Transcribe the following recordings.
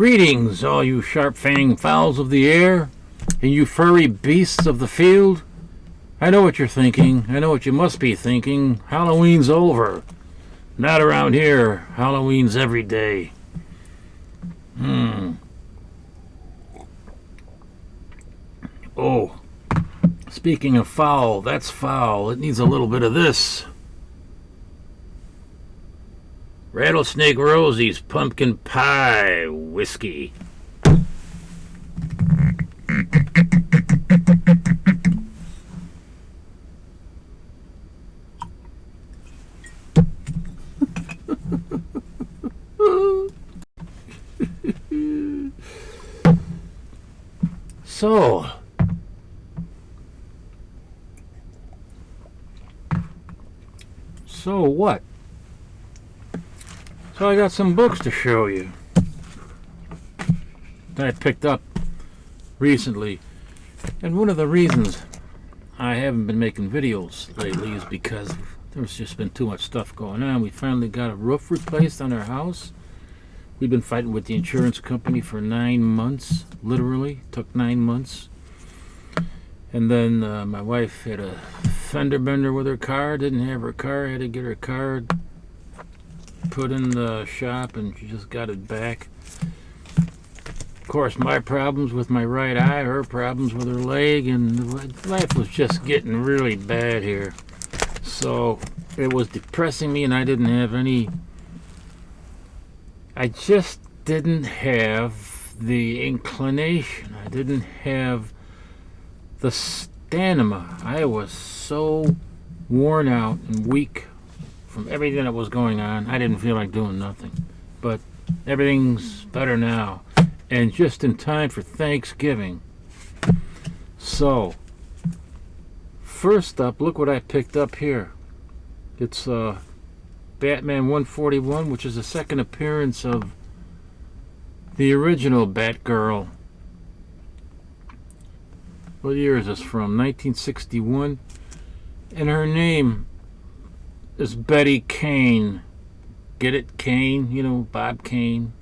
Greetings, all you sharp-fanged fowls of the air, and you furry beasts of the field. I know what you're thinking. I know what you must be thinking. Halloween's over. Not around here. Halloween's every day. Oh, speaking of foul, that's foul. It needs a little bit of this. Rattlesnake Rosie's Pumpkin Pie Whiskey. So what? So I got some books to show you that I picked up recently. And one of the reasons I haven't been making videos lately is because there's just been too much stuff going on. We finally got a roof replaced on our house. We've been fighting with the insurance company for 9 months, literally. Took 9 months. And then my wife had a fender bender with her car, didn't have her car, had to get her car put in the shop, and she just got it back. Of course, my problems with my right eye, her problems with her leg, and life was just getting really bad here. So it was depressing me, and I just didn't have the inclination. I didn't have the stamina. I was so worn out and weak from everything that was going on. I didn't feel like doing nothing. But everything's better now. And just in time for Thanksgiving. So, first up, look what I picked up here. It's Batman 141, which is the second appearance of the original Batgirl. What year is this from? 1961. And her name is Betty Kane. Get it? Kane? You know, Bob Kane.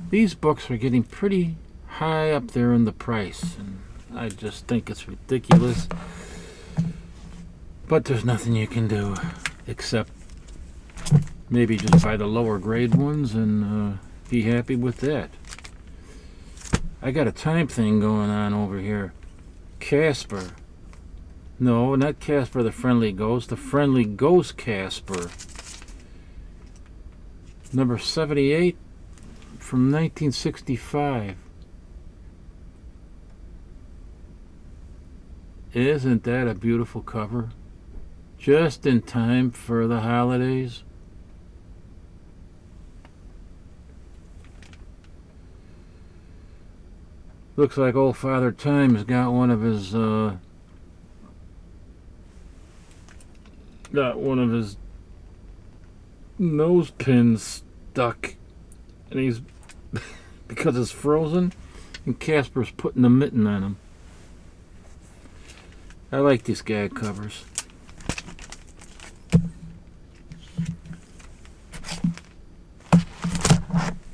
These books are getting pretty high up there in the price, and I just think it's ridiculous. But there's nothing you can do except maybe just buy the lower grade ones and be happy with that. I got a time thing going on over here. Casper. No, not Casper the Friendly Ghost. The Friendly Ghost Casper. Number 78 from 1965. Isn't that a beautiful cover? Just in time for the holidays. Looks like old Father Time's got one of his nose pins stuck, and he's because it's frozen, and Casper's putting the mitten on him. I like these gag covers.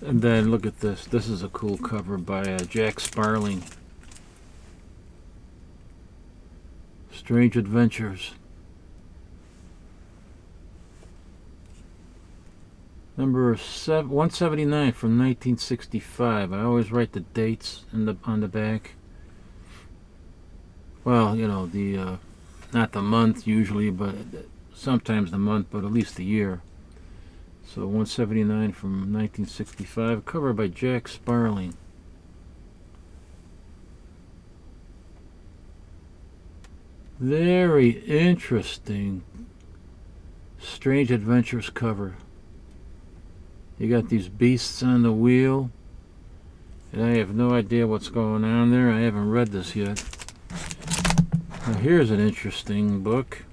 And then look at this. This is a cool cover by Jack Sparling. Strange Adventures. Number 179 from 1965. I always write the dates on the back. Well, you know, not the month usually, but sometimes the month, but at least the year. So 179 from 1965, cover by Jack Sparling. Very interesting Strange Adventures cover. You got these beasts on the wheel, and I have no idea what's going on there. I haven't read this yet. Now here's an interesting book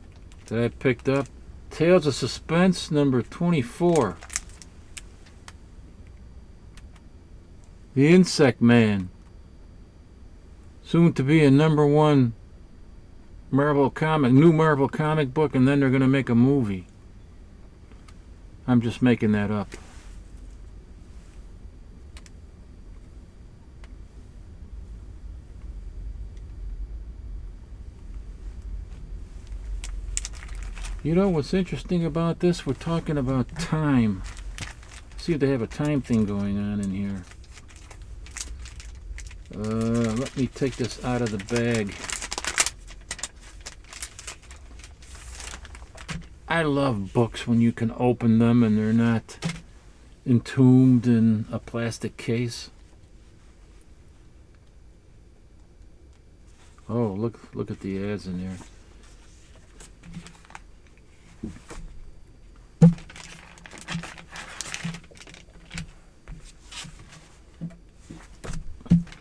that I picked up. Tales of Suspense, number 24. The Insect Man. Soon to be a #1 new Marvel comic book, and then they're going to make a movie. I'm just making that up. You know what's interesting about this? We're talking about time. See if they have a time thing going on in here. Let me take this out of the bag. I love books when you can open them and they're not entombed in a plastic case. Oh, look at the ads in there.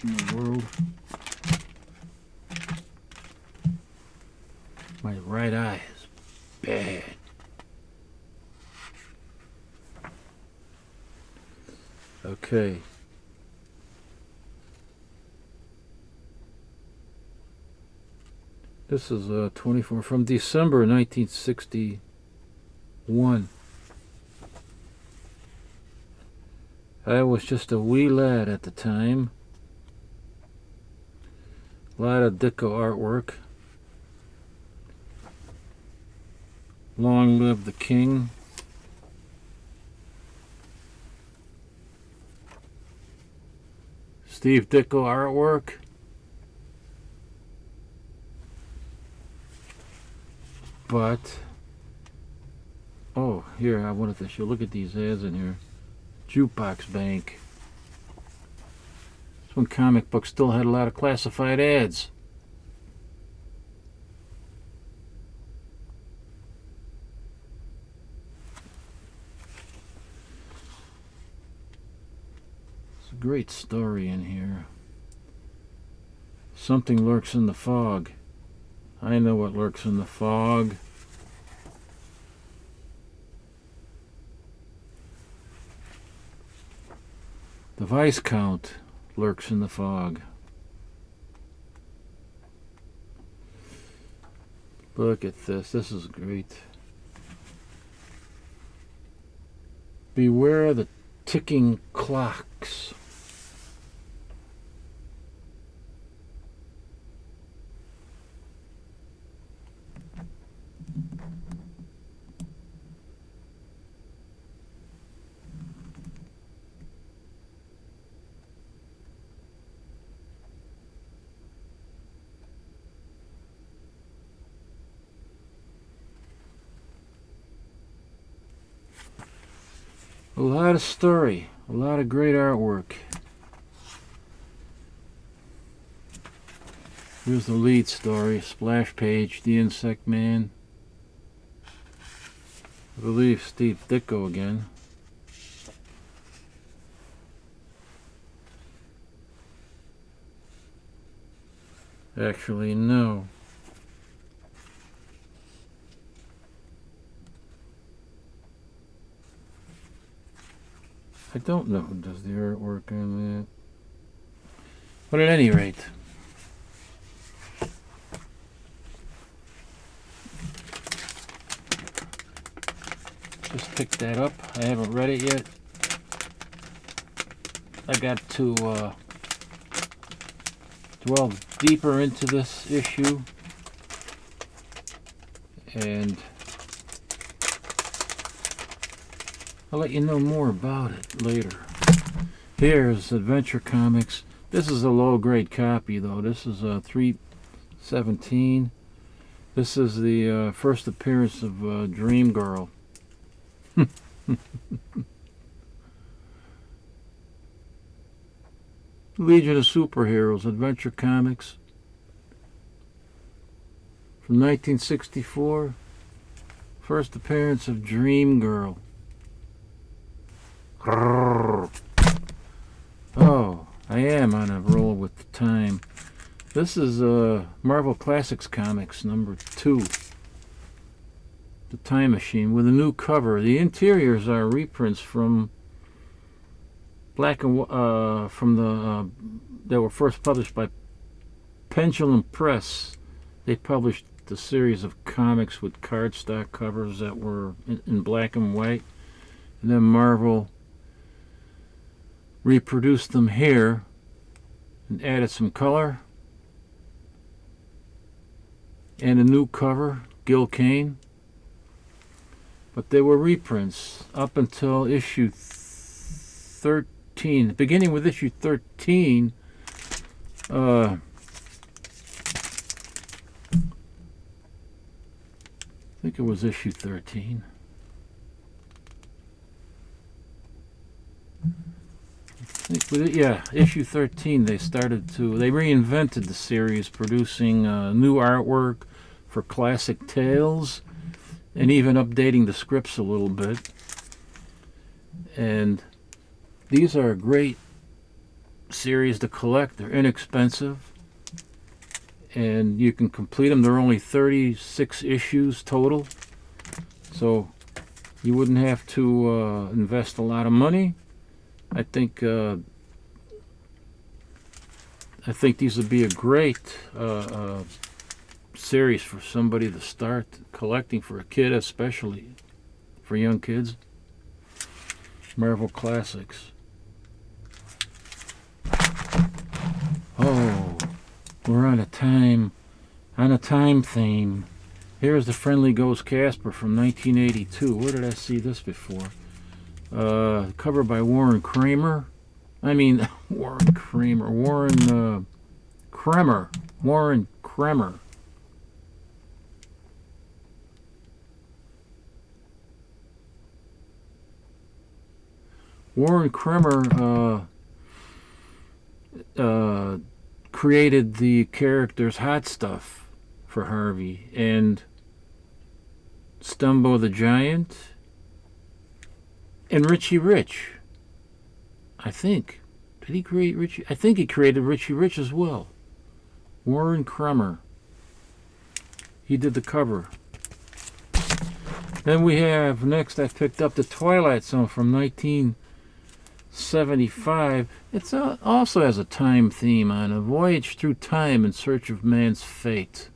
In the world. My right eye is bad. Okay. This is 24 from December 1961. I was just a wee lad at the time. A lot of Dicko artwork. Long live the king. Steve Dicko artwork. But, oh, here, I wanted to show, look at these ads in here. Jukebox Bank. This one comic book still had a lot of classified ads. It's a great story in here. Something lurks in the fog. I know what lurks in the fog. The vice count lurks in the fog. Look at this. This is great. Beware the ticking clocks. A lot of story, a lot of great artwork. Here's the lead story, splash page, the Insect Man. I believe Steve Ditko again. Actually, no. I don't know who does the artwork on that. But at any rate, just picked that up. I haven't read it yet. I got to delve deeper into this issue, and I'll let you know more about it later. Here's Adventure Comics. This is a low-grade copy, though. This is 317. This is the first appearance of Dream Girl. Legion of Superheroes, Adventure Comics. From 1964. First appearance of Dream Girl. Oh, I am on a roll with the time. This is Marvel Classics Comics number 2. The Time Machine with a new cover. The interiors are reprints from black and from the that were first published by Pendulum Press. They published a series of comics with cardstock covers that were in black and white, and then Marvel reproduced them here and added some color and a new cover, Gil Kane. but they were reprints up until issue 13. Beginning with issue 13, I think it was issue 13. Issue 13, they reinvented the series, producing new artwork for classic tales and even updating the scripts a little bit. And these are a great series to collect. They're inexpensive and you can complete them. There are only 36 issues total, so you wouldn't have to invest a lot of money. I think these would be a great series for somebody to start collecting, for a kid, especially for young kids. Marvel Classics. Oh, we're on a time theme. Here's the Friendly Ghost Casper from 1982. Where did I see this before? Cover by Warren Kremer. Warren Kremer. Warren Kremer created the characters Hot Stuff for Harvey and Stumbo the Giant and Richie Rich. I think. Did he create Richie? I think he created Richie Rich as well. Warren Kremer. He did the cover. Then we have, next I picked up the Twilight Zone from 1975. It also has a time theme on a voyage through time in search of man's fate.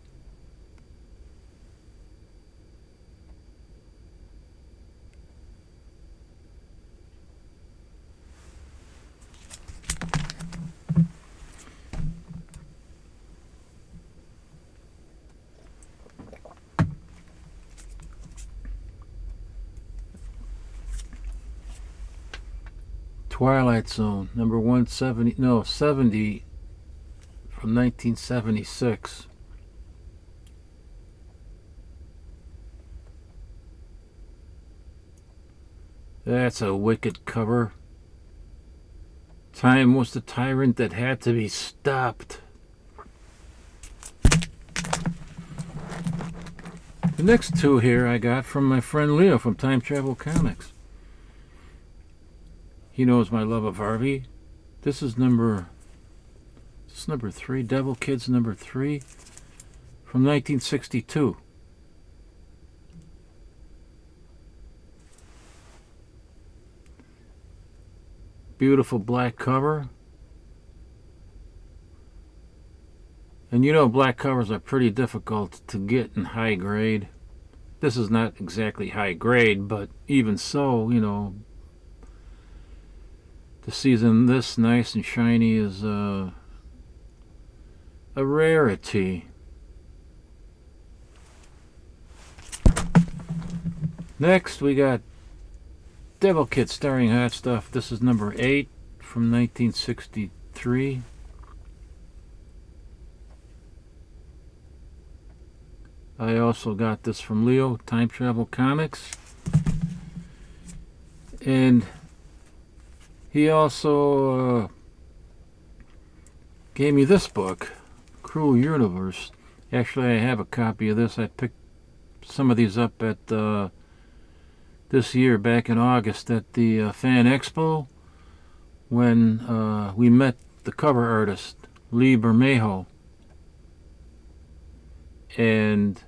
Twilight Zone, number 70 from 1976. That's a wicked cover. Time was the tyrant that had to be stopped. The next two here I got from my friend Leo from Time Travel Comics. He knows my love of Harvey. This is number 3, Devil Kids number 3 from 1962. Beautiful black cover. And you know black covers are pretty difficult to get in high grade. This is not exactly high grade, but even so, you know, to see them this nice and shiny is a rarity. Next we got Devil Kids starring Hot Stuff. This is number 8 from 1963. I also got this from Leo, Time Travel Comics. And he also gave me this book, Cruel Universe. Actually, I have a copy of this. I picked some of these up at this year, back in August, at the Fan Expo, when we met the cover artist, Lee Bermejo. And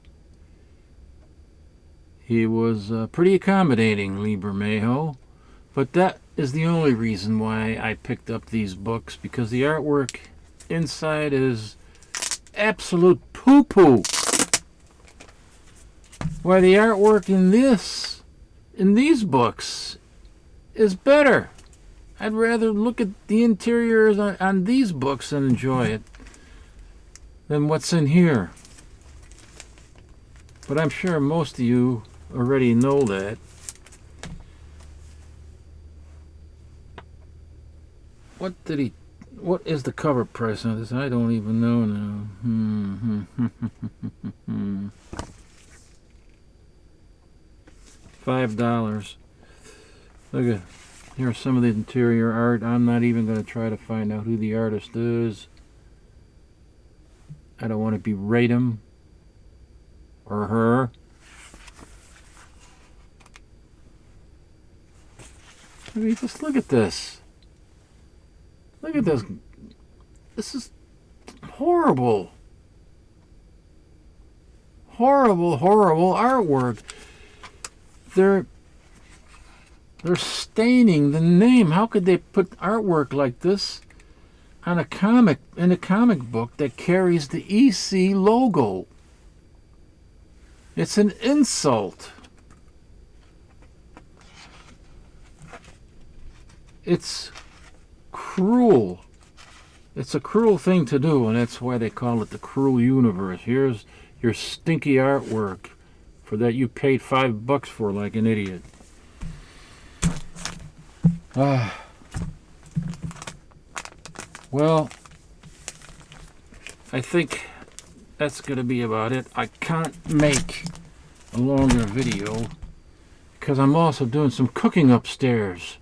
he was pretty accommodating, Lee Bermejo. But that is the only reason why I picked up these books, because the artwork inside is absolute poo-poo. Why, the artwork in these books is better. I'd rather look at the interiors on these books and enjoy it than what's in here. But I'm sure most of you already know that. What is the cover price on this? I don't even know now. $5. Look at, here's some of the interior art. I'm not even going to try to find out who the artist is. I don't want to berate him or her. I mean, just look at this. Look at this. This is horrible. Horrible, horrible artwork. They're staining the name. How could they put artwork like this on a comic, in a comic book that carries the EC logo? It's an insult. It's cruel. It's a cruel thing to do, and that's why they call it the cruel universe. Here's your stinky artwork for that you paid $5 for like an idiot. Well, I think that's going to be about it. I can't make a longer video because I'm also doing some cooking upstairs.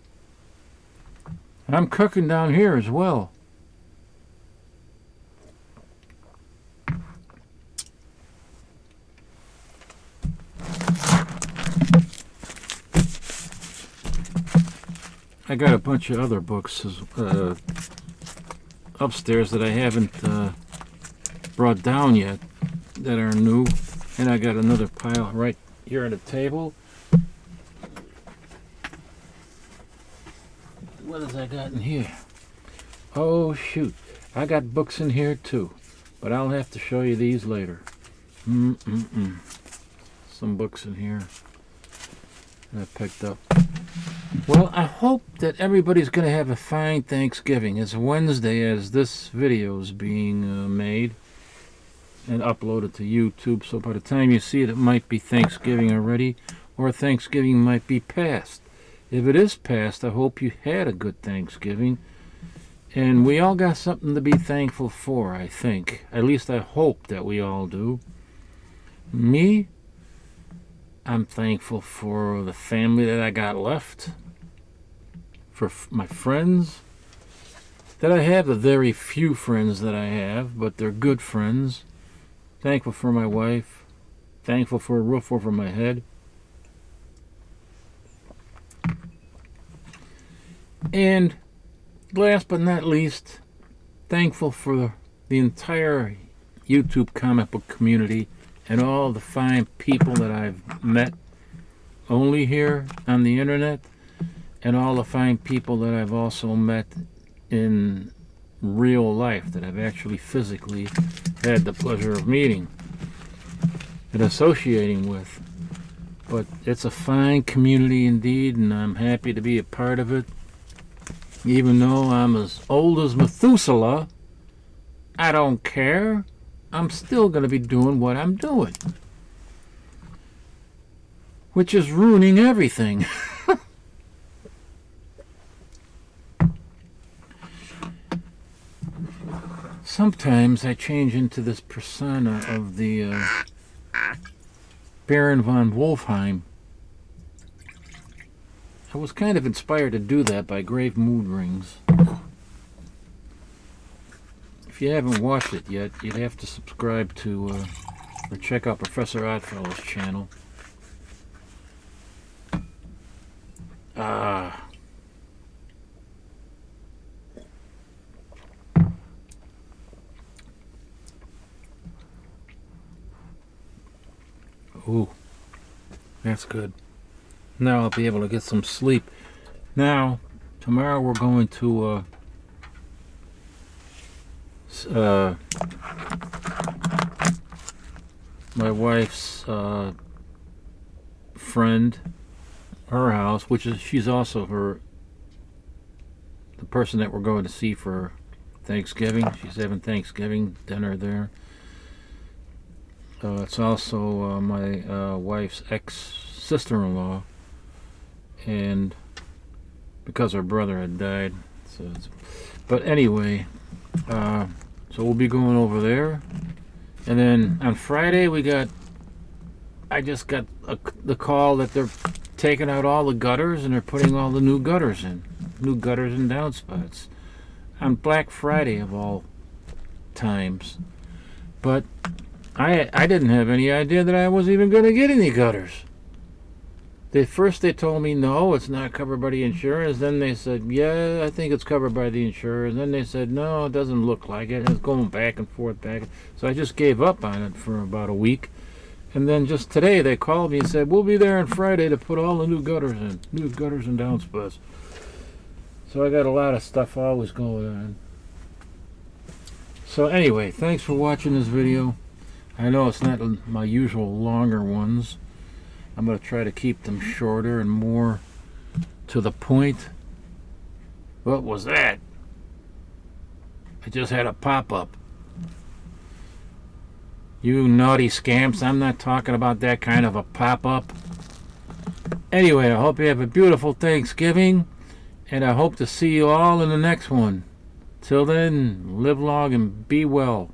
I'm cooking down here as well. I got a bunch of other books upstairs that I haven't brought down yet that are new. And I got another pile right here on the table. What has I got in here? Oh shoot, I got books in here too, but I'll have to show you these later. Some books in here that I picked up. Well, I hope that everybody's going to have a fine Thanksgiving. It's Wednesday as this video is being made and uploaded to YouTube, so by the time you see it, it might be Thanksgiving already, or Thanksgiving might be past. If it is past, I hope you had a good Thanksgiving. And we all got something to be thankful for, I think. At least I hope that we all do. Me, I'm thankful for the family that I got left. For my friends that I have, the very few friends that I have, but they're good friends. Thankful for my wife. Thankful for a roof over my head. And last but not least, thankful for the entire YouTube comic book community and all the fine people that I've met only here on the internet, and all the fine people that I've also met in real life that I've actually physically had the pleasure of meeting and associating with. But it's a fine community indeed, and I'm happy to be a part of it. Even though I'm as old as Methuselah, I don't care. I'm still going to be doing what I'm doing, which is ruining everything. Sometimes I change into this persona of the Baron von Wolfheim. I was kind of inspired to do that by Grave Mood Rings. If you haven't watched it yet, you'd have to subscribe to or check out Professor Oddfellow's channel. Ooh, that's good. Now I'll be able to get some sleep. Now, tomorrow we're going to my wife's friend, her house, which is, she's also the person that we're going to see for Thanksgiving. She's having Thanksgiving dinner there. It's also my wife's sister-in-law, and because her brother had died. But anyway, so we'll be going over there. And then on Friday I just got the call that they're taking out all the gutters and they're putting all the new gutters and downspouts on Black Friday of all times. But I didn't have any idea that I was even going to get any gutters. First they told me no, it's not covered by the insurance. Then they said, yeah, I think it's covered by the insurance. Then they said, no, it doesn't look like it. It's going back and forth. So I just gave up on it for about a week. And then just today they called me and said, we'll be there on Friday to put all the new gutters and downspouts. So I got a lot of stuff always going on. So anyway, thanks for watching this video. I know it's not my usual longer ones. I'm going to try to keep them shorter and more to the point. What was that? I just had a pop-up. You naughty scamps, I'm not talking about that kind of a pop-up. Anyway, I hope you have a beautiful Thanksgiving, and I hope to see you all in the next one. Till then, live long and be well.